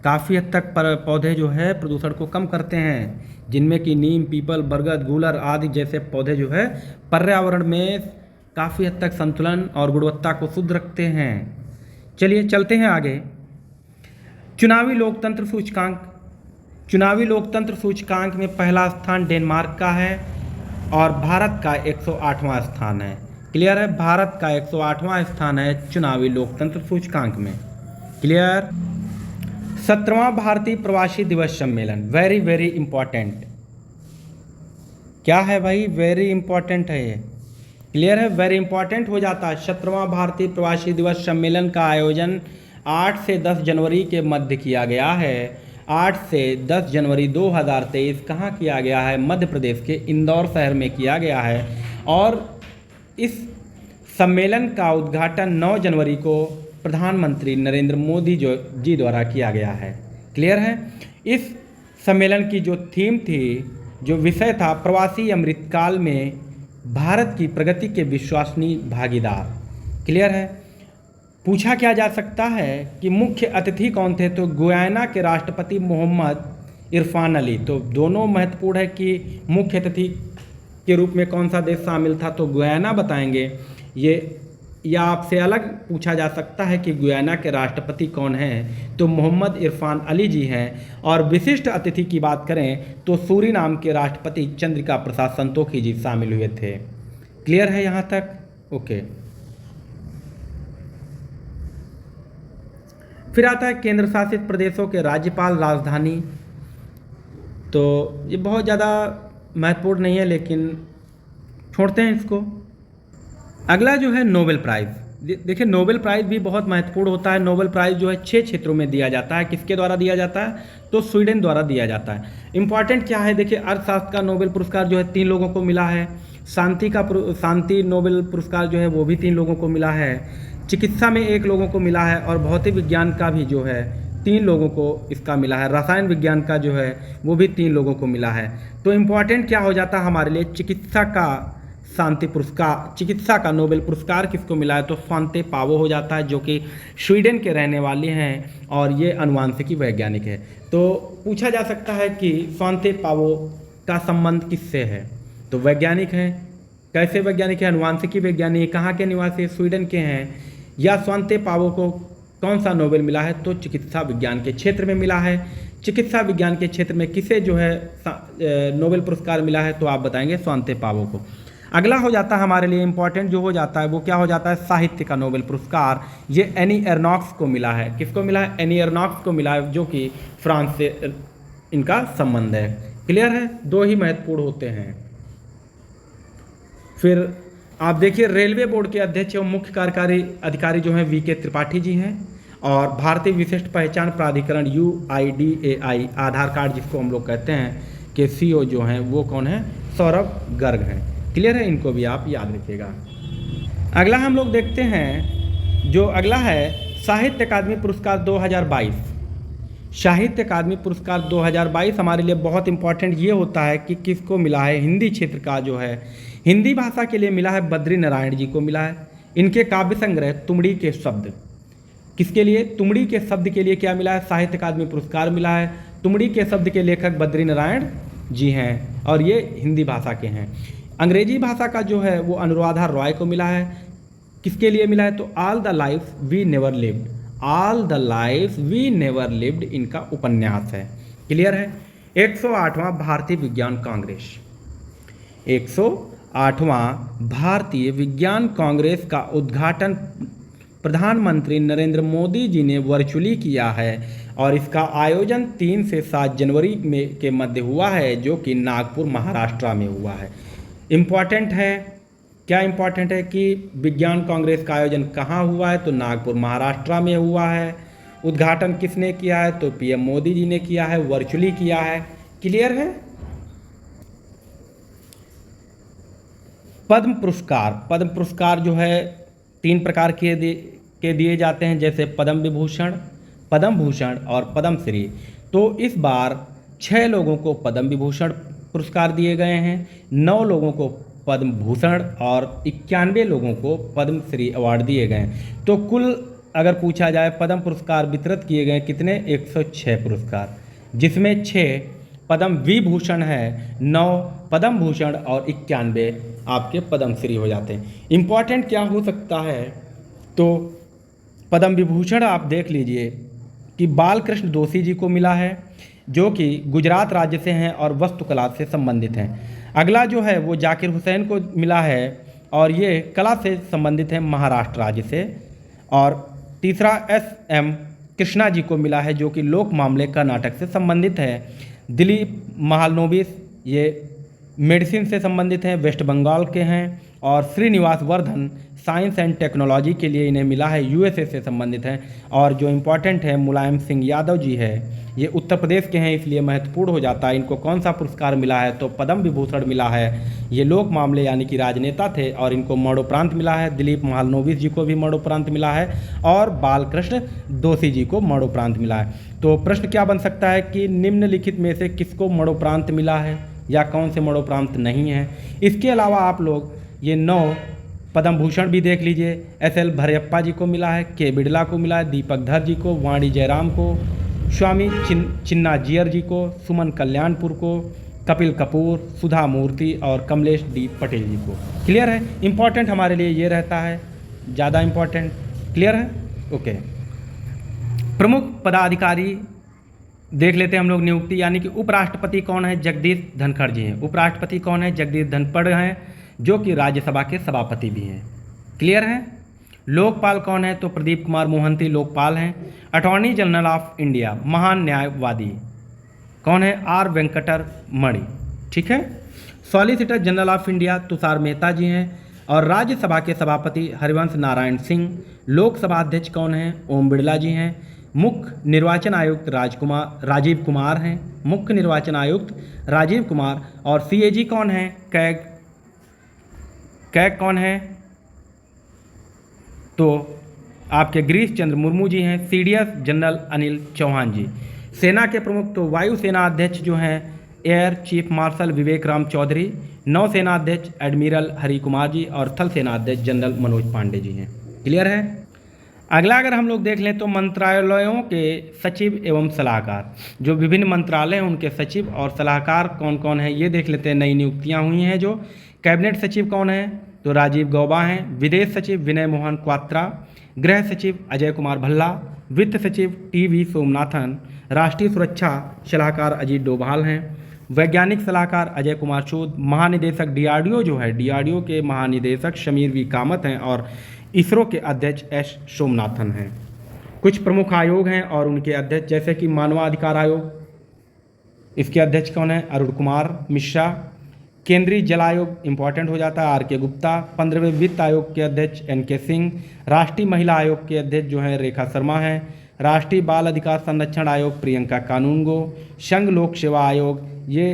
काफ़ी हद तक पौधे जो है प्रदूषण को कम करते हैं, जिनमें कि नीम, पीपल, बरगद, गूलर आदि जैसे पौधे जो है पर्यावरण में काफ़ी हद तक संतुलन और गुणवत्ता को शुद्ध रखते हैं। चलिए चलते हैं आगे। चुनावी लोकतंत्र सूचकांक। चुनावी लोकतंत्र सूचकांक में पहला स्थान डेनमार्क का है और भारत का 108वां स्थान है। क्लियर है? भारत का 108वां स्थान है चुनावी लोकतंत्र सूचकांक में। क्लियर? 17वां भारतीय प्रवासी दिवस सम्मेलन, वेरी वेरी इंपॉर्टेंट। क्या है भाई? वेरी इंपॉर्टेंट है ये। क्लियर है? वेरी इंपॉर्टेंट हो जाता है। 17वां भारतीय प्रवासी दिवस सम्मेलन का आयोजन 8 से 10 जनवरी के मध्य किया गया है। 8 से 10 जनवरी 2023 कहाँ किया गया है? मध्य प्रदेश के इंदौर शहर में किया गया है। और इस सम्मेलन का उद्घाटन 9 जनवरी को प्रधानमंत्री नरेंद्र मोदी जी द्वारा किया गया है। क्लियर है? इस सम्मेलन की जो थीम थी, जो विषय था, प्रवासी अमृतकाल में भारत की प्रगति के विश्वसनीय भागीदार। क्लियर है? पूछा क्या जा सकता है कि मुख्य अतिथि कौन थे? तो गुयाना के राष्ट्रपति मोहम्मद इरफान अली। तो दोनों महत्वपूर्ण है कि मुख्य अतिथि के रूप में कौन सा देश शामिल था, तो गुयाना बताएंगे ये। या आपसे अलग पूछा जा सकता है कि गुयाना के राष्ट्रपति कौन हैं, तो मोहम्मद इरफान अली जी हैं। और विशिष्ट अतिथि की बात करें तो सूरीनाम के राष्ट्रपति चंद्रिका प्रसाद संतोखी जी शामिल हुए थे। क्लियर है यहाँ तक? ओके। फिर आता है केंद्र शासित प्रदेशों के राज्यपाल, राजधानी। तो ये बहुत ज़्यादा महत्वपूर्ण नहीं है, लेकिन छोड़ते हैं इसको। अगला जो है नोबेल प्राइज़। देखिए नोबेल प्राइज़ भी बहुत महत्वपूर्ण होता है। नोबेल प्राइज़ जो है 6 क्षेत्रों में दिया जाता है। किसके द्वारा दिया जाता है? तो स्वीडन द्वारा दिया जाता है। इम्पॉर्टेंट क्या है? देखिए अर्थशास्त्र का नोबेल पुरस्कार जो है 3 लोगों को मिला है। शांति नोबेल पुरस्कार जो है वो भी 3 लोगों को मिला है। चिकित्सा में 1 लोगों को मिला है और भौतिक विज्ञान का भी जो है 3 लोगों को इसका मिला है। रसायन विज्ञान का जो है वो भी 3 लोगों को मिला है। तो इम्पॉर्टेंट क्या हो जाता है हमारे लिए? चिकित्सा का शांति पुरस्कार, चिकित्सा का नोबेल पुरस्कार किसको मिला है? तो स्वांते पावो हो जाता है, जो कि स्वीडन के रहने वाले हैं और ये अनुवांशिकी वैज्ञानिक है। तो पूछा जा सकता है कि स्वांते पावो का संबंध किससे है? तो वैज्ञानिक हैं। कैसे वैज्ञानिक है? अनुवांशिकी वैज्ञानिक। कहाँ के निवासी? स्वीडन के हैं। या स्वांते पावो को कौन सा नोबेल मिला है? तो चिकित्सा विज्ञान के क्षेत्र में मिला है। चिकित्सा विज्ञान के क्षेत्र में किसे जो है नोबेल पुरस्कार मिला है? तो आप बताएंगे स्वांते पावो को। अगला हो जाता है हमारे लिए इम्पॉर्टेंट जो हो जाता है वो क्या हो जाता है? साहित्य का नोबेल पुरस्कार। ये एनी एर्नॉक्स को मिला है। किसको मिला है? एनी एर्नॉक्स को मिला है, जो कि फ्रांस से इनका संबंध है। क्लियर है? 2 ही महत्वपूर्ण होते हैं। फिर आप देखिए रेलवे बोर्ड के अध्यक्ष एवं मुख्य कार्यकारी अधिकारी जो हैं VK त्रिपाठी जी हैं। और भारतीय विशिष्ट पहचान प्राधिकरण UIDAI आधार कार्ड जिसको हम लोग कहते हैं के CEO जो हैं वो कौन है? सौरभ गर्ग हैं। क्लियर है? इनको भी आप याद रखिएगा। अगला हम लोग देखते हैं, जो अगला है साहित्य अकादमी पुरस्कार 2022। साहित्य अकादमी पुरस्कार 2022 हमारे लिए बहुत इंपॉर्टेंट ये होता है कि किसको मिला है? हिंदी क्षेत्र का जो है हिंदी भाषा के लिए मिला है बद्री नारायण जी को मिला है। इनके काव्य संग्रह तुमड़ी के शब्द, किसके लिए? तुमड़ी के शब्द के लिए क्या मिला है? साहित्य अकादमी पुरस्कार मिला है। तुमड़ी के शब्द के लेखक बद्री नारायण जी हैं और ये हिंदी भाषा के हैं। अंग्रेजी भाषा का जो है वो अनुराधा रॉय को मिला है। किसके लिए मिला है? तो all the life we never lived. All the life we never lived इनका उपन्यास है। क्लियर है? 108वां भारतीय विज्ञान कांग्रेस। 108वां भारतीय विज्ञान कांग्रेस का उद्घाटन प्रधानमंत्री नरेंद्र मोदी जी ने वर्चुअली किया है और इसका आयोजन 3 से 7 जनवरी में के मध्य हुआ है, जो कि नागपुर महाराष्ट्र में हुआ है। इम्पॉर्टेंट है, क्या इम्पॉर्टेंट है कि विज्ञान कांग्रेस का आयोजन कहाँ हुआ है? तो नागपुर महाराष्ट्र में हुआ है। उद्घाटन किसने किया है? तो PM मोदी जी ने किया है, वर्चुअली किया है। क्लियर है? पद्म पुरस्कार जो है 3 प्रकार के दिए जाते हैं, जैसे पद्म विभूषण, पद्म भूषण और पद्म श्री। तो इस बार 6 लोगों को पद्म विभूषण पुरस्कार दिए गए हैं, 9 लोगों को पद्म भूषण और 91 लोगों को पद्म श्री अवार्ड दिए गए हैं। तो कुल अगर पूछा जाए पद्म पुरस्कार वितरित किए गए कितने, 106 पुरस्कार, जिसमें 6 पद्म विभूषण है, 9 पद्म भूषण और 91 आपके पद्म श्री हो जाते हैं। इम्पॉर्टेंट क्या हो सकता है, तो पद्म विभूषण आप देख लीजिए कि बालकृष्ण दोषी जी को मिला है, जो कि गुजरात राज्य से हैं और वास्तुकला से संबंधित हैं। अगला जो है वो जाकिर हुसैन को मिला है और ये कला से संबंधित है, महाराष्ट्र राज्य से। और तीसरा SM कृष्णा जी को मिला है, जो कि लोक मामले कर्नाटक से संबंधित है। दिलीप महालनोबिस ये मेडिसिन से संबंधित हैं, वेस्ट बंगाल के हैं। और Srinivas Vardhan science and technology के लिए इन्हें मिला है, USA से संबंधित हैं। और जो इम्पोर्टेंट है मुलायम सिंह यादव जी है, ये उत्तर प्रदेश के हैं, इसलिए महत्वपूर्ण हो जाता है। इनको कौन सा पुरस्कार मिला है, तो पद्म विभूषण मिला है। ये लोक मामले यानी कि राजनेता थे और इनको मरणोपरांत मिला है। दिलीप महालनोबिस जी को भी मरणोपरांत मिला है और बालकृष्ण दोषी जी को मरणोपरांत मिला है। तो प्रश्न क्या बन सकता है कि निम्नलिखित में से किसको मरणोपरांत मिला है या कौन से मरणोपरांत नहीं है। इसके अलावा आप लोग ये 9 पद्म भूषण भी देख लीजिए। SL भरयप्पा जी को मिला है, K बिड़ला को मिला है, दीपक धर जी को, वाणी जयराम को, स्वामी चिन्नाजियर जी को, सुमन कल्याणपुर को, कपिल कपूर, सुधा मूर्ति और कमलेश D पटेल जी को। क्लियर है। इम्पॉर्टेंट हमारे लिए ये रहता है, ज़्यादा इम्पॉर्टेंट। क्लियर है, ओके। प्रमुख पदाधिकारी देख लेते हैं हम लोग नियुक्ति, यानी कि उपराष्ट्रपति कौन है, जगदीश धनखड़ जी हैं। उपराष्ट्रपति कौन है, जगदीश धनखड़ हैं, जो कि राज्यसभा के सभापति भी हैं। क्लियर है। लोकपाल कौन है, तो प्रदीप कुमार मोहंती लोकपाल हैं। अटॉर्नी जनरल ऑफ इंडिया महान न्यायवादी कौन है, R वेंकटर मणि। ठीक है। Solicitor general of India Tushar Mehta ji हैं। और राज्यसभा के सभापति हरिवंश नारायण सिंह। लोकसभा अध्यक्ष कौन है, ओम बिड़ला जी हैं। मुख्य निर्वाचन आयुक्त राजीव कुमार हैं। मुख्य निर्वाचन आयुक्त राजीव कुमार। और CAG कौन है, कैग कौन है, तो आपके गिरीश चंद्र मुर्मू जी हैं। CDS जनरल अनिल चौहान जी। सेना के प्रमुख तो वायुसेना अध्यक्ष जो हैं एयर चीफ मार्शल विवेक राम चौधरी। नौसेना अध्यक्ष एडमिरल हरि कुमार जी और थल सेना अध्यक्ष जनरल मनोज पांडे जी हैं। क्लियर है। अगला अगर हम लोग देख लें तो मंत्रालयों के सचिव एवं सलाहकार, जो विभिन्न मंत्रालय हैं उनके सचिव और सलाहकार कौन कौन है ये देख लेते हैं। नई नियुक्तियां हुई हैं। जो कैबिनेट सचिव कौन है, तो राजीव गौबा हैं। विदेश सचिव विनय मोहन क्वात्रा। गृह सचिव अजय कुमार भल्ला। वित्त सचिव TV सोमनाथन। राष्ट्रीय सुरक्षा सलाहकार अजीत डोभाल हैं। वैज्ञानिक सलाहकार अजय कुमार चौध। महानिदेशक DRDO जो है, DRDO के महानिदेशक शमीर V कामत हैं। और इसरो के अध्यक्ष S सोमनाथन हैं। कुछ प्रमुख आयोग हैं और उनके अध्यक्ष, जैसे कि मानवाधिकार आयोग, इसके अध्यक्ष कौन है, अरुण कुमार मिश्रा। केंद्रीय जल आयोग इंपॉर्टेंट हो जाता है, RK गुप्ता। 15वें वित्त आयोग के अध्यक्ष NK सिंह। राष्ट्रीय महिला आयोग के अध्यक्ष जो हैं रेखा शर्मा हैं। राष्ट्रीय बाल अधिकार संरक्षण आयोग प्रियंका कानूनगो। संघ लोक सेवा आयोग ये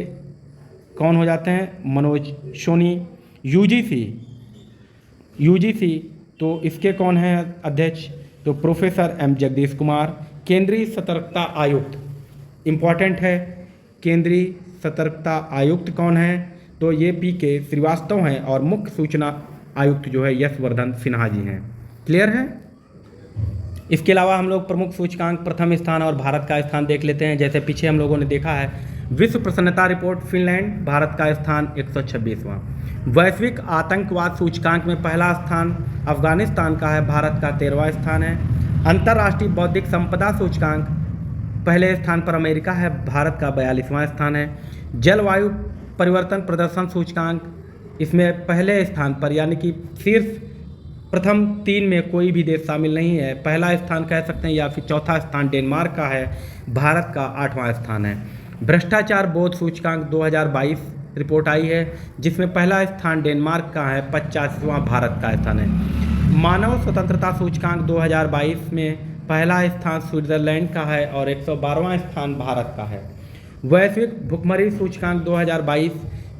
कौन हो जाते हैं, मनोज सोनी। UGC तो इसके कौन हैं अध्यक्ष, तो प्रोफेसर M जगदीश कुमार। केंद्रीय सतर्कता आयुक्त इम्पॉर्टेंट है। केंद्रीय सतर्कता आयुक्त कौन है, तो ये PK श्रीवास्तव हैं। और मुख्य सूचना आयुक्त जो है यशवर्धन सिन्हा जी हैं। क्लियर है। इसके अलावा हम लोग प्रमुख सूचकांक प्रथम स्थान और भारत का स्थान देख लेते हैं। जैसे पीछे हम लोगों ने देखा है विश्व प्रसन्नता रिपोर्ट फिनलैंड, भारत का स्थान 126वां। वैश्विक आतंकवाद सूचकांक में पहला स्थान अफगानिस्तान का है, भारत का 13वां स्थान है। अंतर्राष्ट्रीय बौद्धिक संपदा सूचकांक पहले स्थान पर अमेरिका है, भारत का 42वां स्थान है। जलवायु परिवर्तन प्रदर्शन सूचकांक इसमें पहले स्थान पर, यानी कि शीर्ष प्रथम 3 में कोई भी देश शामिल नहीं है। पहला स्थान कह सकते हैं या फिर चौथा स्थान डेनमार्क का है, भारत का 8वां स्थान है। भ्रष्टाचार बोध सूचकांक 2022 रिपोर्ट आई है, जिसमें पहला स्थान डेनमार्क का है, 50वां भारत का स्थान है। मानव स्वतंत्रता सूचकांक 2022 में पहला स्थान स्विट्जरलैंड का है और 112वां स्थान भारत का है। वैश्विक भुखमरी सूचकांक 2022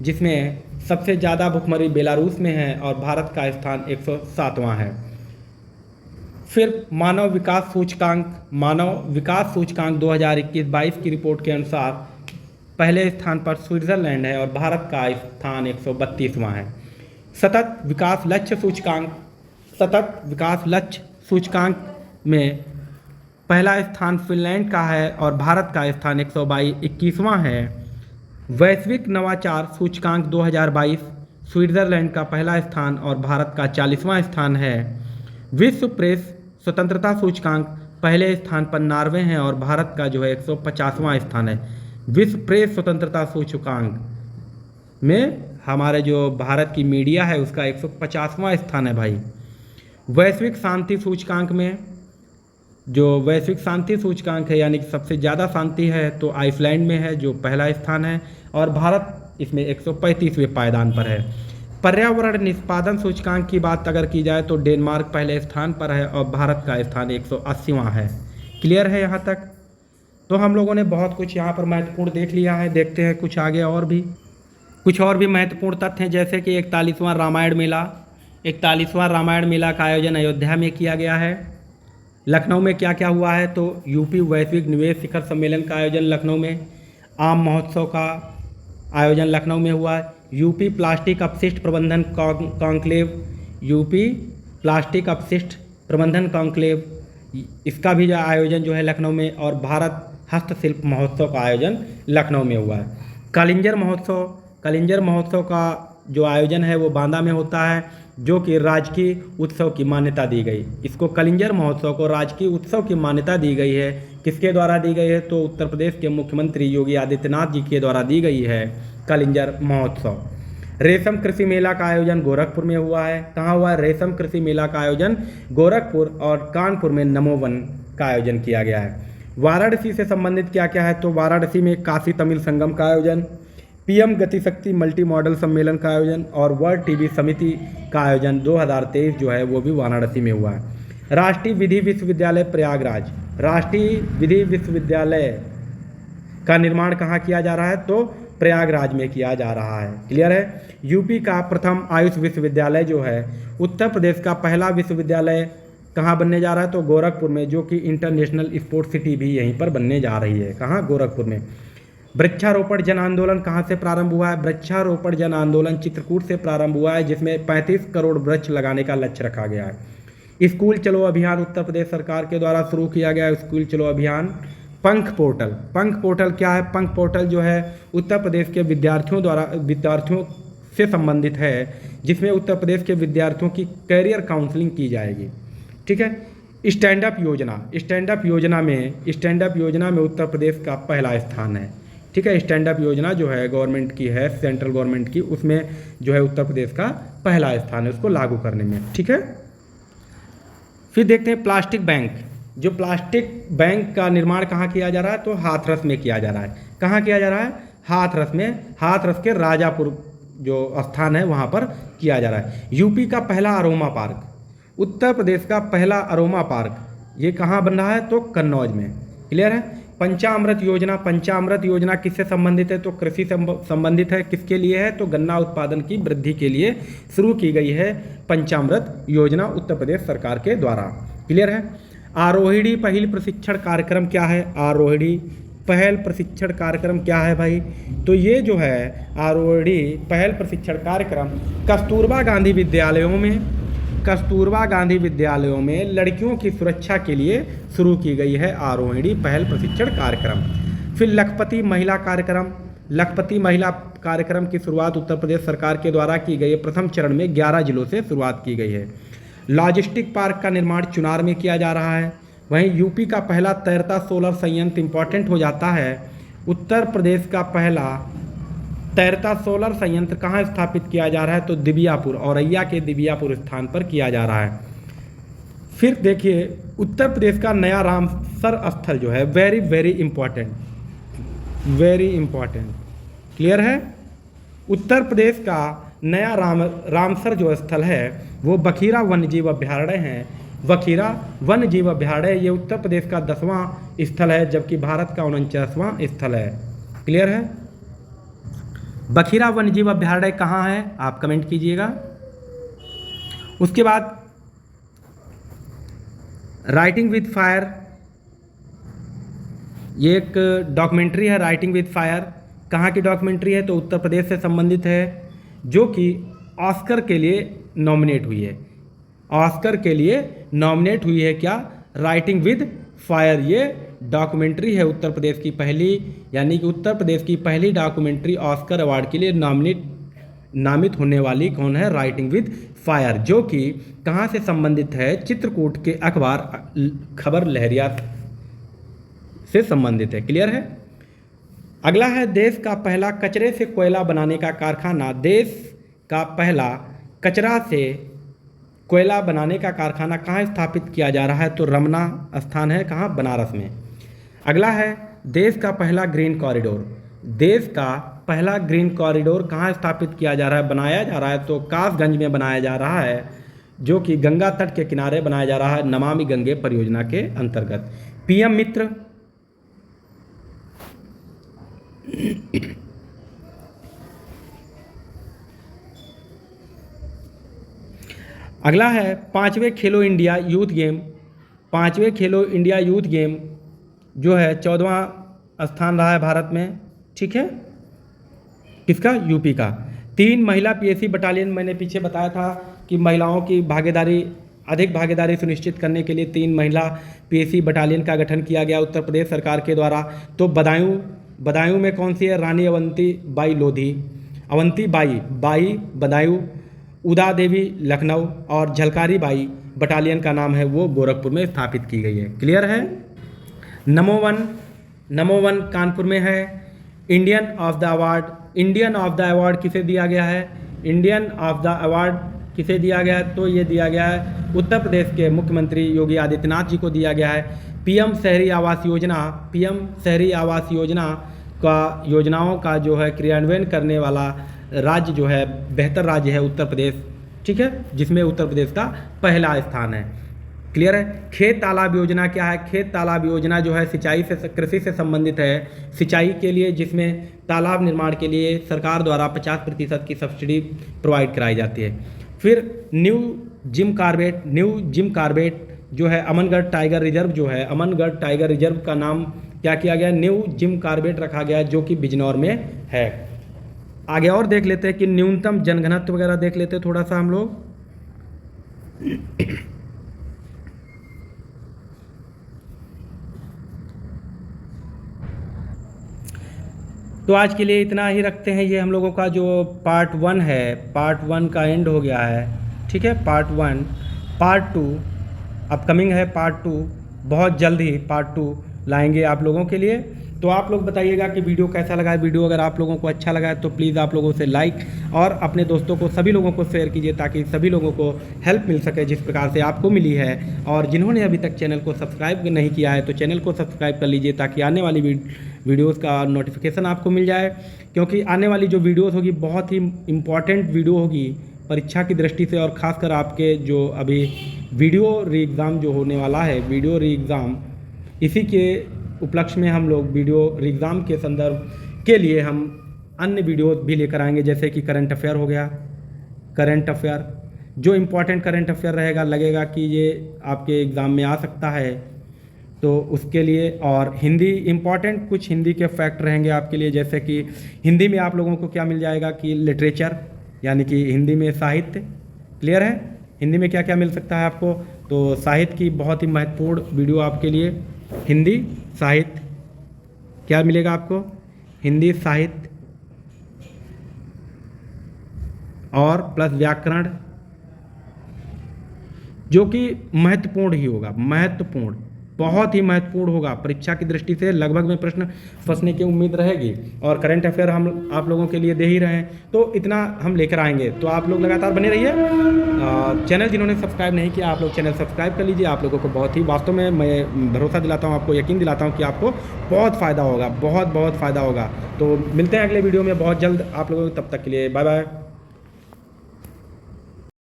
जिसमें सबसे ज़्यादा भुखमरी बेलारूस में है और भारत का स्थान 107वां है। फिर मानव विकास सूचकांक 2021-22 की रिपोर्ट के अनुसार पहले स्थान पर स्विट्ज़रलैंड है और भारत का स्थान 132वां है। सतत विकास लक्ष्य सूचकांक में पहला स्थान फिनलैंड का है और भारत का स्थान 121वां है। वैश्विक नवाचार सूचकांक 2022 स्विट्ज़रलैंड का पहला स्थान और भारत का 40वां स्थान है। विश्व प्रेस स्वतंत्रता सूचकांक पहले स्थान पर नॉर्वे है और भारत का जो है 150वां स्थान है। विश्व प्रेस स्वतंत्रता सूचकांक में हमारे जो भारत की मीडिया है उसका 150वां स्थान है भाई। वैश्विक शांति सूचकांक में जो वैश्विक शांति सूचकांक है यानी कि सबसे ज़्यादा शांति है तो आइसलैंड में है जो पहला स्थान है और भारत इसमें 135वें पायदान पर है। पर्यावरण निष्पादन सूचकांक की बात अगर की जाए तो डेनमार्क पहले स्थान पर है और भारत का स्थान 180वां है। क्लियर है यहाँ तक? तो हम लोगों ने बहुत कुछ यहाँ पर महत्वपूर्ण देख लिया है। देखते हैं कुछ आगे और भी महत्वपूर्ण तथ्य हैं, जैसे कि 41वां रामायण मेला का आयोजन अयोध्या में किया गया है। लखनऊ में क्या क्या हुआ है तो यूपी वैश्विक निवेश शिखर सम्मेलन का आयोजन लखनऊ में, आम महोत्सव का आयोजन लखनऊ में हुआ है। यूपी प्लास्टिक अपशिष्ट प्रबंधन कॉन्क्लेव इसका भी आयोजन जो है लखनऊ में, और भारत हस्तशिल्प महोत्सव का आयोजन लखनऊ में हुआ है। कलिंजर महोत्सव का जो आयोजन है वो बांदा में होता है, जो कि राजकीय उत्सव की मान्यता दी गई। इसको कलिंजर महोत्सव को राजकीय उत्सव की मान्यता दी गई है। किसके द्वारा दी गई है तो उत्तर प्रदेश के मुख्यमंत्री योगी आदित्यनाथ जी के द्वारा दी गई है कलिंजर महोत्सव। रेशम कृषि मेला का आयोजन गोरखपुर में हुआ है। कहाँ हुआ है रेशम कृषि मेला का आयोजन? गोरखपुर और कानपुर में नमोवन का आयोजन किया गया है। वाराणसी से संबंधित क्या क्या है तो वाराणसी में काशी तमिल संगम का आयोजन, पीएम गतिशक्ति मल्टी मॉडल सम्मेलन का आयोजन और वर्ल्ड टीबी समिति का आयोजन 2023 जो है वो भी वाराणसी में हुआ है। राष्ट्रीय विधि विश्वविद्यालय का निर्माण कहाँ किया जा रहा है तो प्रयागराज में किया जा रहा है। क्लियर है? यूपी का प्रथम आयुष विश्वविद्यालय जो है, उत्तर प्रदेश का पहला विश्वविद्यालय कहाँ बनने जा रहा है तो गोरखपुर में, जो कि इंटरनेशनल स्पोर्ट्स सिटी भी यहीं पर बनने जा रही है। कहाँ? गोरखपुर में। वृक्षारोपण जन आंदोलन कहाँ से प्रारंभ हुआ है? वृक्षारोपण जन आंदोलन चित्रकूट से प्रारंभ हुआ है, जिसमें 35 करोड़ वृक्ष लगाने का लक्ष्य रखा गया है। स्कूल चलो अभियान उत्तर प्रदेश सरकार के द्वारा शुरू किया गया है। स्कूल चलो अभियान। पंख पोर्टल क्या है? पंख पोर्टल जो है उत्तर प्रदेश के विद्यार्थियों से संबंधित है, जिसमें उत्तर प्रदेश के विद्यार्थियों की कैरियर काउंसलिंग की जाएगी। ठीक है। स्टैंड अप योजना में उत्तर प्रदेश का पहला स्थान है। ठीक है। स्टैंड अप योजना जो है गवर्नमेंट की है, सेंट्रल गवर्नमेंट की, उसमें जो है उत्तर प्रदेश का पहला स्थान है उसको लागू करने में। ठीक है। फिर देखते हैं प्लास्टिक बैंक। जो प्लास्टिक बैंक का निर्माण कहाँ किया जा रहा है तो हाथरस में किया जा रहा है। कहाँ किया जा रहा है? हाथरस में। हाथरस के राजापुर जो स्थान है वहाँ पर किया जा रहा है। यूपी का पहला अरोमा पार्क, उत्तर प्रदेश का पहला अरोमा पार्क, ये कहाँ बन रहा है तो कन्नौज में। क्लियर है? पंचामृत योजना किससे संबंधित है तो कृषि संबंधित है। किसके लिए है तो गन्ना उत्पादन की वृद्धि के लिए शुरू की गई है पंचामृत योजना उत्तर प्रदेश सरकार के द्वारा। क्लियर है? आरोहिणी पहल प्रशिक्षण कार्यक्रम क्या है? आरोहिणी पहल प्रशिक्षण कार्यक्रम क्या है भाई? तो ये जो है आरोहिणी पहल प्रशिक्षण कार्यक्रम कस्तूरबा गांधी विद्यालयों में लड़कियों की सुरक्षा के लिए शुरू की गई है आरोहिणी पहल प्रशिक्षण कार्यक्रम। फिर लखपति महिला कार्यक्रम की शुरुआत उत्तर प्रदेश सरकार के द्वारा की गई है। प्रथम चरण में 11 जिलों से शुरुआत की गई है। लॉजिस्टिक पार्क का निर्माण चुनार में किया जा रहा है। वहीं यूपी का पहला तैरता सोलर संयंत्र इंपॉर्टेंट हो जाता है। उत्तर प्रदेश का पहला तैरता सोलर संयंत्र कहाँ स्थापित किया जा रहा है तो दिबियापुर, औरैया के दिबियापुर स्थान पर किया जा रहा है। फिर देखिए उत्तर प्रदेश का नया रामसर स्थल जो है वेरी इंपॉर्टेंट। क्लियर है? उत्तर प्रदेश का नया रामसर जो स्थल है वो बखीरा वन्यजीव अभ्यारण्य है। बखीरा वन्यजीव अभ्यारण्य ये उत्तर प्रदेश का 10वां स्थल है, जबकि भारत का 49वां स्थल है। क्लियर है? बखीरा वन्यजीव अभयारण्य कहाँ है, आप कमेंट कीजिएगा। उसके बाद राइटिंग विद फायर, ये एक डॉक्यूमेंट्री है राइटिंग विद फायर। कहाँ की डॉक्यूमेंट्री है, तो उत्तर प्रदेश से संबंधित है, जो कि ऑस्कर के लिए नॉमिनेट हुई है। ऑस्कर के लिए नॉमिनेट हुई है क्या, राइटिंग विद फायर। ये डॉक्यूमेंट्री है उत्तर प्रदेश की पहली, यानी कि उत्तर प्रदेश की पहली डॉक्यूमेंट्री ऑस्कर अवार्ड के लिए नामित होने वाली कौन है, राइटिंग विद फायर, जो कि कहाँ से संबंधित है, चित्रकूट के अखबार खबर लहरिया से संबंधित है। क्लियर है। अगला है देश का पहला कचरे से कोयला बनाने का कारखाना। देश का पहला कचरा से कोयला बनाने का कारखाना कहाँ स्थापित किया जा रहा है, तो रमना स्थान है, कहाँ, बनारस में। अगला है देश का पहला ग्रीन कॉरिडोर। देश का पहला ग्रीन कॉरिडोर कहाँ स्थापित किया जा रहा है, बनाया जा रहा है, तो कासगंज में बनाया जा रहा है, जो कि गंगा तट के किनारे बनाया जा रहा है, नमामि गंगे परियोजना के अंतर्गत। पीएम मित्र, अगला है पांचवें खेलो इंडिया यूथ गेम। पांचवें खेलो इंडिया यूथ गेम जो है 14वां स्थान रहा है भारत में, ठीक है, किसका, यूपी का। 3 महिला पीएसी बटालियन, मैंने पीछे बताया था कि महिलाओं की भागीदारी, अधिक भागीदारी सुनिश्चित करने के लिए 3 महिला पीएसी बटालियन का गठन किया गया उत्तर प्रदेश सरकार के द्वारा। तो बदायूं में कौन सी है, रानी अवंतीबाई लोधी, अवंतीबाई बदायूं, उदा देवी लखनऊ, और झलकारी बाई बटालियन का नाम है वो गोरखपुर में स्थापित की गई है। क्लियर है। नमो वन कानपुर में है। इंडियन ऑफ द अवार्ड किसे दिया गया है, इंडियन ऑफ द अवार्ड किसे दिया गया है, तो ये दिया गया है उत्तर प्रदेश के मुख्यमंत्री योगी आदित्यनाथ जी को दिया गया है। पीएम शहरी आवास योजना का योजनाओं का जो है क्रियान्वयन करने वाला राज्य जो है, बेहतर राज्य है उत्तर प्रदेश, ठीक है, जिसमें उत्तर प्रदेश का पहला स्थान है। क्लियर है। खेत तालाब योजना क्या है, खेत तालाब योजना जो है सिंचाई से, कृषि से संबंधित है, सिंचाई के लिए, जिसमें तालाब निर्माण के लिए सरकार द्वारा 50% की सब्सिडी प्रोवाइड कराई जाती है। फिर न्यू जिम कार्बेट जो है अमनगढ़ टाइगर रिजर्व जो है, अमनगढ़ टाइगर रिजर्व का नाम क्या किया गया, न्यू जिम कार्बेट रखा गया, जो कि बिजनौर में है। आगे और देख लेते हैं कि न्यूनतम जनघनत्व वगैरह देख लेते हैं थोड़ा सा हम लोग। तो आज के लिए इतना ही रखते हैं। ये हम लोगों का जो पार्ट 1 है, पार्ट 1 का एंड हो गया है, ठीक है। पार्ट 1, पार्ट 2 अपकमिंग है। पार्ट 2 बहुत जल्द ही पार्ट 2 लाएंगे आप लोगों के लिए। तो आप लोग बताइएगा कि वीडियो कैसा लगा है। वीडियो अगर आप लोगों को अच्छा लगा है तो प्लीज़ आप लोगों से लाइक और अपने दोस्तों को, सभी लोगों को शेयर कीजिए, ताकि सभी लोगों को हेल्प मिल सके जिस प्रकार से आपको मिली है। और जिन्होंने अभी तक चैनल को सब्सक्राइब नहीं किया है तो चैनल को सब्सक्राइब कर लीजिए, ताकि आने वाली वीडियोज़ का नोटिफिकेशन आपको मिल जाए। क्योंकि आने वाली जो वीडियोज़ होगी बहुत ही इम्पॉर्टेंट वीडियो होगी परीक्षा की दृष्टि से, और ख़ासकर आपके जो अभी वीडियो री एग्ज़ाम जो होने वाला है, वीडियो री एग्ज़ाम, इसी के उपलक्ष्य में हम लोग वीडियो एग्ज़ाम के संदर्भ के लिए हम अन्य वीडियो भी लेकर आएंगे, जैसे कि करंट अफेयर हो गया। करंट अफेयर जो इम्पोर्टेंट करंट अफेयर रहेगा, लगेगा कि ये आपके एग्ज़ाम में आ सकता है, तो उसके लिए। और हिंदी इम्पॉर्टेंट कुछ हिंदी के फैक्ट रहेंगे आपके लिए, जैसे कि हिंदी में आप लोगों को क्या मिल जाएगा कि लिटरेचर, यानी कि हिंदी में साहित्य। क्लियर है। हिंदी में क्या क्या मिल सकता है आपको, तो साहित्य की बहुत ही महत्वपूर्ण वीडियो आपके लिए। हिंदी साहित्य क्या मिलेगा आपको, हिंदी साहित्य और प्लस व्याकरण, जो कि महत्वपूर्ण ही होगा, महत्वपूर्ण, बहुत ही महत्वपूर्ण होगा परीक्षा की दृष्टि से। लगभग में प्रश्न फंसने की उम्मीद रहेगी। और करंट अफेयर हम आप लोगों के लिए दे ही रहे हैं, तो इतना हम लेकर आएंगे। तो आप लोग लगातार बने रहिए। चैनल जिन्होंने सब्सक्राइब नहीं किया, आप लोग चैनल सब्सक्राइब कर लीजिए। आप लोगों को बहुत ही, वास्तव में मैं भरोसा दिलाता हूँ, आपको यकीन दिलाता हूँ कि आपको बहुत फ़ायदा होगा, बहुत फ़ायदा होगा। तो मिलते हैं अगले वीडियो में बहुत जल्द आप लोगों को। तब तक के लिए बाय बाय।